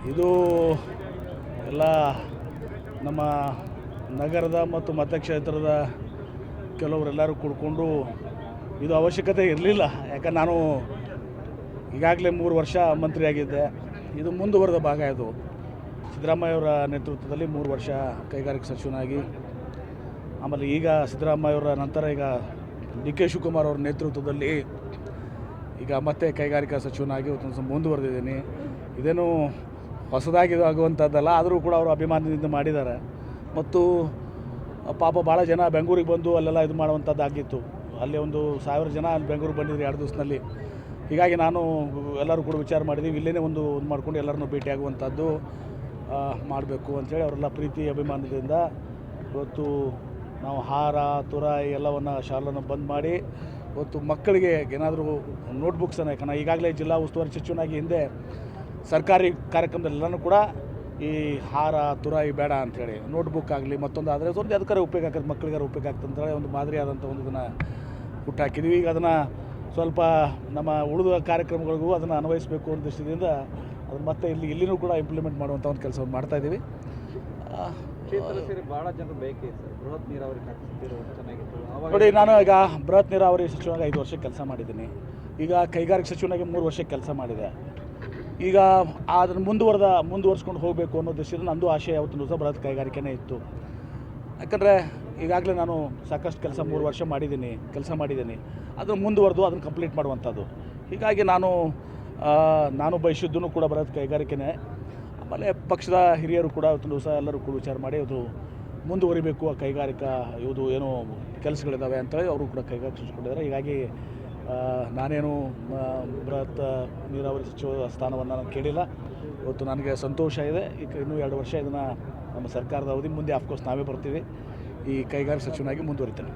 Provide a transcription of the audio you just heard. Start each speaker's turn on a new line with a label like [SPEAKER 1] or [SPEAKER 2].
[SPEAKER 1] ಇದು ಎಲ್ಲ ನಮ್ಮ ನಗರದ ಮತ್ತು ಮತಕ್ಷೇತ್ರದ ಕೆಲವರೆಲ್ಲರೂ ಕೂಡಿಕೊಂಡು ಇದು ಅವಶ್ಯಕತೆ ಇರಲಿಲ್ಲ. ಯಾಕಂದ್ರೆ ನಾನು ಈಗಾಗಲೇ 3 ವರ್ಷ ಮಂತ್ರಿಯಾಗಿದ್ದೆ. ಇದು ಮುಂದುವರೆದ ಭಾಗ. ಇದು ಸಿದ್ದರಾಮಯ್ಯವರ ನೇತೃತ್ವದಲ್ಲಿ 3 ವರ್ಷ ಕೈಗಾರಿಕಾ ಸಚಿವನಾಗಿ, ಆಮೇಲೆ ಈಗ ಸಿದ್ದರಾಮಯ್ಯವರ ನಂತರ ಈಗ ಡಿ ಕೆ ಶಿವಕುಮಾರ್ ಅವರ ನೇತೃತ್ವದಲ್ಲಿ ಈಗ ಮತ್ತೆ ಕೈಗಾರಿಕಾ ಸಚಿವನಾಗಿ ಮುಂದುವರೆದಿದ್ದೀನಿ. ಇದೇನು ಹೊಸದಾಗಿ ಆಗುವಂಥದ್ದಲ್ಲ, ಆದರೂ ಕೂಡ ಅವರು ಅಭಿಮಾನದಿಂದ ಮಾಡಿದ್ದಾರೆ. ಮತ್ತು ಪಾಪ ಭಾಳ ಜನ ಬೆಂಗಳೂರಿಗೆ ಬಂದು ಅಲ್ಲೆಲ್ಲ ಇದು ಮಾಡುವಂಥದ್ದಾಗಿತ್ತು. ಅಲ್ಲಿ ಒಂದು 1000 ಜನ ಅಲ್ಲಿ ಬೆಂಗಳೂರಿಗೆ ಬಂದಿದ್ರು 2 ದಿವಸದಲ್ಲಿ. ಹೀಗಾಗಿ ನಾನು ಎಲ್ಲರೂ ಕೂಡ ವಿಚಾರ ಮಾಡಿದ್ದೀವಿ, ಇಲ್ಲೇ ಒಂದು ಮಾಡ್ಕೊಂಡು ಎಲ್ಲರನ್ನೂ ಭೇಟಿಯಾಗುವಂಥದ್ದು ಮಾಡಬೇಕು ಅಂಥೇಳಿ ಅವರೆಲ್ಲ ಪ್ರೀತಿ ಅಭಿಮಾನದಿಂದ ಇವತ್ತು ನಾವು ಹಾರ ತುರಾಯಿ ಎಲ್ಲವನ್ನು ಶಾಲನ್ನು ಬಂದ್ ಮಾಡಿ ಇವತ್ತು ಮಕ್ಕಳಿಗೆ ಏನಾದರೂ ನೋಟ್ಬುಕ್ಸನ್ನು, ಯಾಕಂದರೆ ಈಗಾಗಲೇ ಜಿಲ್ಲಾ ಉಸ್ತುವಾರಿ ಸಚಿವನಾಗಿ ಹಿಂದೆ ಸರ್ಕಾರಿ ಕಾರ್ಯಕ್ರಮದಲ್ಲೆಲ್ಲನೂ ಕೂಡ ಈ ಹಾರ ತುರಾಯಿ ಬೇಡ ಅಂಥೇಳಿ ನೋಟ್ಬುಕ್ ಆಗಲಿ ಮತ್ತೊಂದು ಆದರೆ ಒಂದು ಅದಕ್ಕಾರೆ ಉಪಯೋಗ ಆಗ್ತದೆ, ಮಕ್ಕಳಿಗಾರ ಉಪಯೋಗ ಆಗ್ತದೆ ಅಂತೇಳಿ ಒಂದು ಮಾದರಿಯಾದಂಥ ಒಂದು ಇದನ್ನು ಹುಟ್ಟಾಕಿದ್ವಿ. ಈಗ ಅದನ್ನು ಸ್ವಲ್ಪ ನಮ್ಮ ಉಳಿದ ಕಾರ್ಯಕ್ರಮಗಳಿಗೂ ಅದನ್ನು ಅನ್ವಯಿಸಬೇಕು ಅನ್ನೋ ದೃಷ್ಟಿಯಿಂದ ಅದು ಮತ್ತೆ ಇಲ್ಲಿನೂ ಕೂಡ ಇಂಪ್ಲಿಮೆಂಟ್ ಮಾಡುವಂಥ ಒಂದು ಕೆಲಸವನ್ನು ಮಾಡ್ತಾಯಿದ್ದೀವಿ.
[SPEAKER 2] ಭಾಳ ಜನರು ಬೇಕೇ ಸರ್, ಬೃಹತ್ ನೀರಾವರಿ ಚೆನ್ನಾಗಿತ್ತು
[SPEAKER 1] ನೋಡಿ. ನಾನು ಈಗ ಬೃಹತ್ ನೀರಾವರಿ ಸಚಿವನಾಗಿ 5 ವರ್ಷ ಕೆಲಸ ಮಾಡಿದ್ದೀನಿ. ಈಗ ಕೈಗಾರಿಕಾ ಸಚಿವನಾಗಿ 3 ವರ್ಷ ಕೆಲಸ ಮಾಡಿದೆ. ಈಗ ಅದನ್ನು ಮುಂದುವರ್ಸ್ಕೊಂಡು ಹೋಗಬೇಕು ಅನ್ನೋ ದೃಷ್ಟಿಯಿಂದ ನಂದು ಆಶಯ ಯಾವತ್ತೂ ಸಹ ಬೃಹತ್ ಕೈಗಾರಿಕೆನೇ ಇತ್ತು. ಯಾಕಂದರೆ ಈಗಾಗಲೇ ನಾನು ಸಾಕಷ್ಟು ಕೆಲಸ 3 ವರ್ಷ ಕೆಲಸ ಮಾಡಿದ್ದೀನಿ. ಅದನ್ನು ಮುಂದುವರೆದು ಅದನ್ನು ಕಂಪ್ಲೀಟ್ ಮಾಡುವಂಥದ್ದು. ಹೀಗಾಗಿ ನಾನು ಬಯಸಿದ್ದೂ ಕೂಡ ಬೃಹತ್ ಕೈಗಾರಿಕೆನೇ. ಆಮೇಲೆ ಪಕ್ಷದ ಹಿರಿಯರು ಕೂಡ ಇವತ್ತು ಸಹ ಎಲ್ಲರೂ ಕೂಡ ವಿಚಾರ ಮಾಡಿ ಅದು ಮುಂದುವರಿಬೇಕು, ಆ ಕೈಗಾರಿಕಾ ಇವುದು ಏನೋ ಕೆಲಸಗಳಿದ್ದಾವೆ ಅಂತೇಳಿ ಅವರು ಕೂಡ ಕೈಗಾರಿಕೆ ಸೂಚಿಸ್ಕೊಂಡಿದ್ದಾರೆ. ಹೀಗಾಗಿ ನಾನೇನು ಬೃಹತ್ ನೀರಾವರಿ ಸಚಿವ ಸ್ಥಾನವನ್ನು ನಾನು ಕೇಳಿಲ್ಲ. ಇವತ್ತು ನನಗೆ ಸಂತೋಷ ಇದೆ. ಈಗ ಇನ್ನೂ 2 ವರ್ಷ ಇದನ್ನು ನಮ್ಮ ಸರ್ಕಾರದ ಅವಧಿ ಮುಂದೆ ಆಫ್ಕೋರ್ಸ್ ನಾವೇ ಬರ್ತೀವಿ. ಈ ಕೈಗಾರಿಕಾ ಸಚಿವನಾಗಿ ಮುಂದುವರಿತೇನೆ.